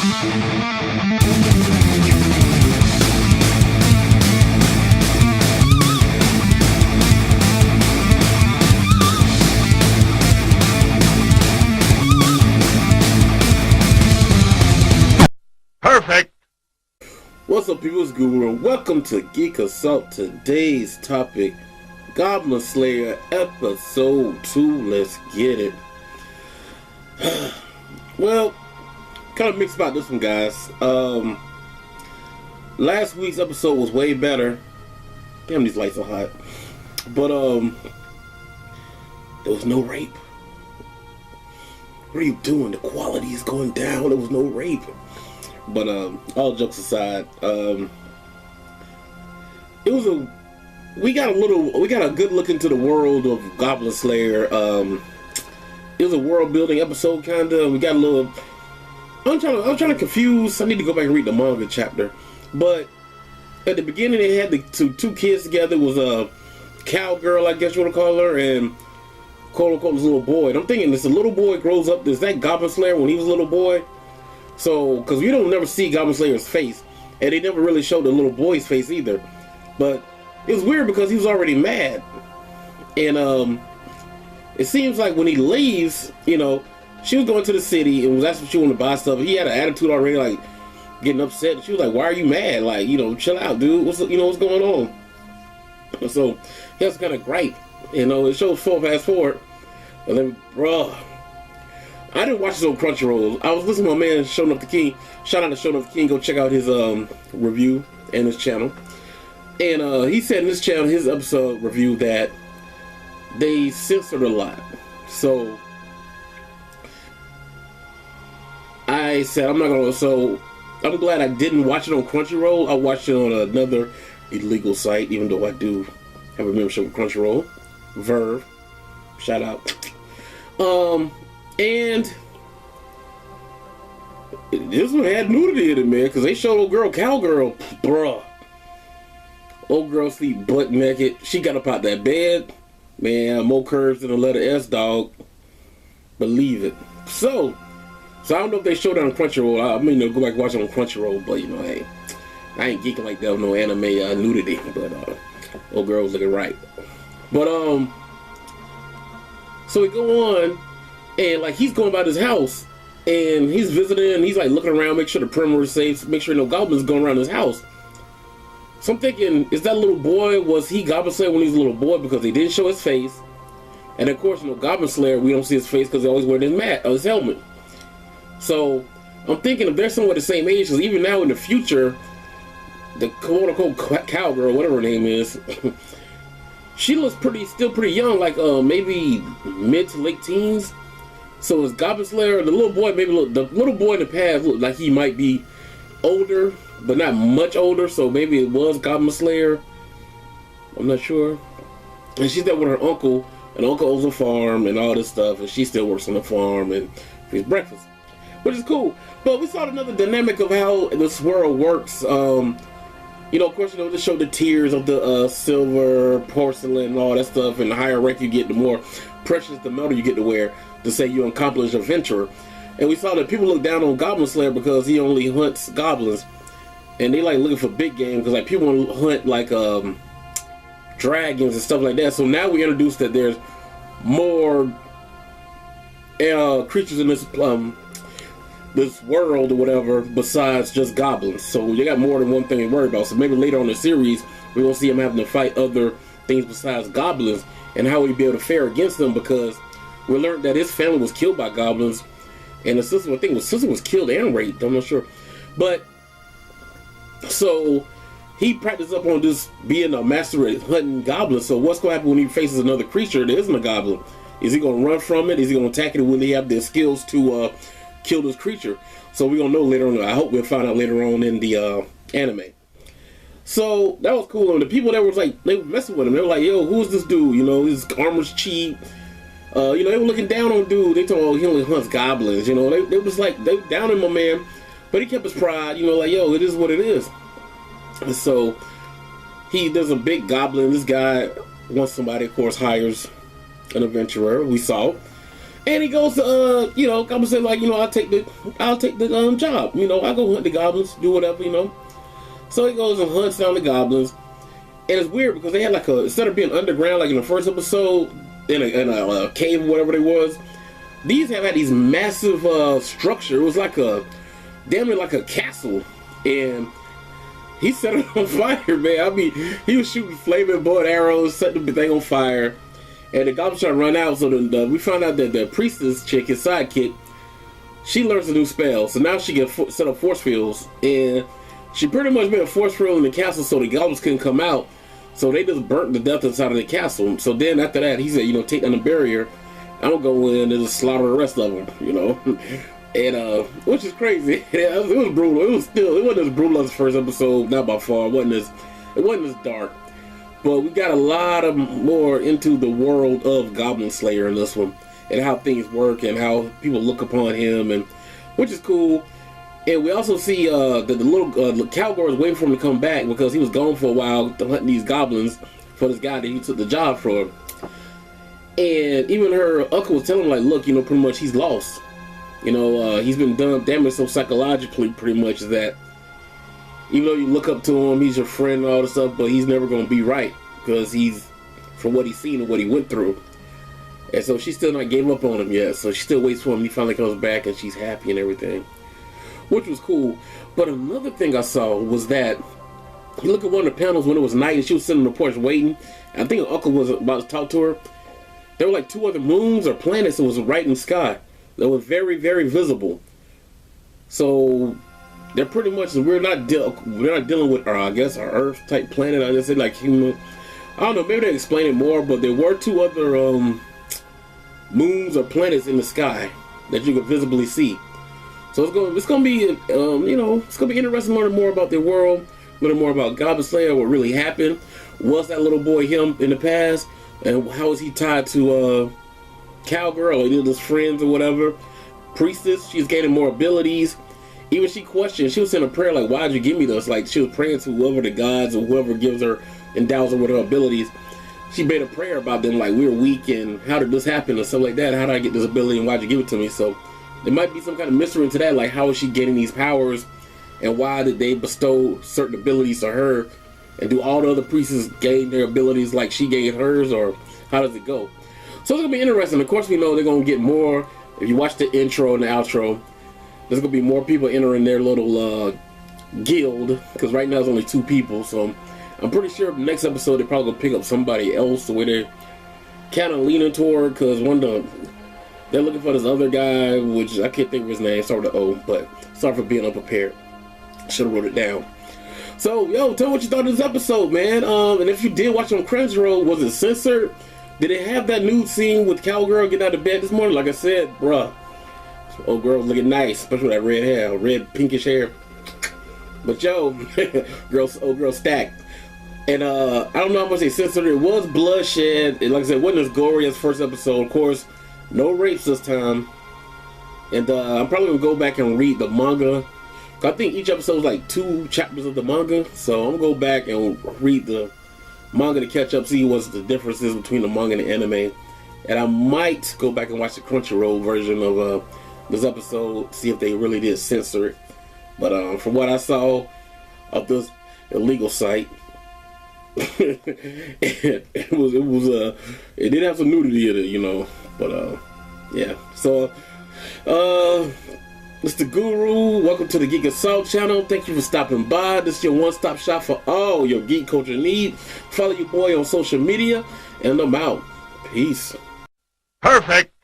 Perfect. What's up, people? It's Goblin. Welcome to Geek Assault. Today's topic, Goblin Slayer Episode 2. Let's get it. Well, kind of mixed about this one, guys. Last week's episode was way better. Damn, these lights are hot. But, there was no rape. What are you doing? The quality is going down. There was no rape. But all jokes aside, it was we got a good look into the world of Goblin Slayer. It was a world building episode, kinda. We got a little. I'm trying to confuse. I need to go back and read the manga chapter. But at the beginning, they had the two kids together. It was a cowgirl, I guess you want to call her, and quote unquote this little boy. And I'm thinking this little boy grows up. Is that Goblin Slayer when he was a little boy? So, because we don't never see Goblin Slayer's face, and they never really showed the little boy's face either. But it was weird because he was already mad, and it seems like when he leaves, you know, she was going to the city and was asking if she wanted to buy stuff. He had an attitude already, like getting upset. And she was like, "Why are you mad? Like, you know, chill out, dude. What's going on?" And so he was kind of gripe. You know, it shows fast forward, and then, bruh. I didn't watch this on Crunchyroll. I was listening to my man Showing Up the King. Shout out to Showing Up the King. Go check out his review and his channel. And he said in his channel, his episode review, that they censored a lot. So I said I'm not gonna. So I'm glad I didn't watch it on Crunchyroll. I watched it on another illegal site, even though I do have a membership with Crunchyroll. Verve. Shout out. And this one had nudity in it, man, because they showed old girl, cowgirl, bruh. Old girl sleep butt naked. She got up out that bed, man. More curves than a letter S, dog. Believe it. So I don't know if they showed it on Crunchyroll. I mean, go back and watch it on Crunchyroll, but you know, hey, I ain't geeking like that with no anime nudity. But old girl was looking right. But so we go on. And like he's going about his house, and he's visiting, and he's like looking around, make sure the perimeter is safe, make sure no goblins going around his house. So I'm thinking, is that little boy? Was he Goblin Slayer when he was a little boy? Because they didn't show his face, and of course, you know, Goblin Slayer, we don't see his face because they always wear his helmet. So I'm thinking if they're somewhat the same age, because even now in the future, the quote unquote cowgirl, whatever her name is, she looks still pretty young, like maybe mid to late teens. So is Goblin Slayer, the little boy, the little boy in the past looked like he might be older, but not much older, so maybe it was Goblin Slayer. I'm not sure. And she's there with her uncle, and uncle owns a farm and all this stuff, and she still works on the farm and feeds breakfast, which is cool. But we saw another dynamic of how this world works. You know, of course, you know, they showed the tiers of the silver, porcelain, and all that stuff, and the higher rank you get, the more precious the metal you get to wear, to say you're an accomplished adventurer. And we saw that people look down on Goblin Slayer because he only hunts goblins, and they like looking for big game because like people want to hunt like dragons and stuff like that. So now we introduced that there's more creatures in this world or whatever besides just goblins. So you got more than one thing to worry about. So maybe later on in the series we're gonna see him having to fight other things besides goblins, and how he'd be able to fare against them, because we learned that his family was killed by goblins, and the sister, I think his sister was killed and raped, I'm not sure. But, so, he practiced up on just being a master at hunting goblins. So what's going to happen when he faces another creature that isn't a goblin? Is he going to run from it? Is he going to attack it? Will he have the skills to kill this creature? So we're going to know later on. I hope we'll find out later on in the anime. So that was cool. And the people that was like, they were messing with him. They were like, yo, who's this dude? You know, his armor's cheap. You know, they were looking down on dude. They told him, oh, he only hunts goblins. You know, they was like, they down on my man. But he kept his pride, you know, like, yo, it is what it is. And so there's a big goblin. This guy, once somebody, of course, hires an adventurer, we saw. And he goes to you know, Goblin said like, you know, I'll take the job. You know, I'll go hunt the goblins, do whatever, you know. So he goes and hunts down the goblins. And it's weird because they had like instead of being underground like in the first episode, in a cave or whatever it was, these have had these massive structure. It was like damn near like a castle. And he set it on fire, man. I mean, he was shooting flaming bow and arrows, setting the thing on fire. And the goblins trying to run out, so we found out that the priestess chick, his sidekick, she learns a new spell. So now she can set up force fields. And she pretty much made a force field in the castle so the goblins couldn't come out. So they just burnt to death inside of the castle. So then after that, he said, you know, take down the barrier. I'm going to go in and just slaughter the rest of them, you know. And, which is crazy. Yeah, it was brutal. It wasn't as brutal as the first episode, not by far. It wasn't as dark. But we got a lot of more into the world of Goblin Slayer in this one, and how things work and how people look upon him, and which is cool. And we also see that the little cowgirl is waiting for him to come back because he was gone for a while hunting these goblins for this guy that he took the job for. And even her uncle was telling him like, look, you know, pretty much he's lost. You know, he's been done damaged so psychologically, pretty much, that even though you look up to him, he's your friend and all this stuff, but he's never going to be right because he's, for what he's seen and what he went through. And so she still not gave up on him yet. So she still waits for him. He finally comes back and she's happy and everything, which was cool. But another thing I saw was that you look at one of the panels when it was night and she was sitting on the porch waiting. I think her uncle was about to talk to her. There were like 2 other moons or planets that was right in the sky that were very, very visible. So they're pretty much, we're not dealing with I guess our Earth type planet. I just said like human. I don't know, maybe they explain it more, but there were 2 other moons or planets in the sky that you could visibly see. So it's gonna be you know, it's gonna be interesting learning more about their world, learning more about Goblin Slayer, what really happened. Was that little boy him in the past, and how is he tied to Cowgirl or either of his friends or whatever? Priestess, she's gaining more abilities. Even she questioned, she was in a prayer like, why'd you give me this? Like she was praying to whoever the gods or whoever gives her, endows her with her abilities. She made a prayer about them like, we're weak and how did this happen or something like that. How did I get this ability and why'd you give it to me? So there might be some kind of mystery into that, like how is she getting these powers and why did they bestow certain abilities to her, and do all the other priests gain their abilities like she gained hers, or how does it go? So it's gonna be interesting. Of course we know they're gonna get more. If you watch the intro and the outro, there's gonna be more people entering their little guild, because right now there's only 2 people. So I'm pretty sure the next episode they're probably gonna pick up somebody else the way they're kind of leaning toward, because they're looking for this other guy, which I can't think of his name, start with the O, but sorry for being unprepared. Should have wrote it down. So, yo, tell me what you thought of this episode, man. And if you did watch on Crunchyroll, was it censored? Did it have that nude scene with Cowgirl getting out of bed this morning? Like I said, bruh, old girl looking nice, especially with that red hair, red pinkish hair. But yo, old girl stacked. And I don't know how much they censored it. It was bloodshed. And like I said, it wasn't as gory as first episode. Of course, no rapes this time. And I'm probably gonna go back and read the manga. I think each episode is like 2 chapters of the manga. So I'm gonna go back and read the manga to catch up, see what's the differences between the manga and the anime. And I might go back and watch the Crunchyroll version of this episode, see if they really did censor it. But from what I saw of this illegal site, it did have some nudity in it, you know. But yeah. So Mr. Guru, welcome to the Geek Assault channel. Thank you for stopping by. This is your one-stop shop for all your geek culture needs. Follow your boy on social media, and I'm out. Peace. Perfect.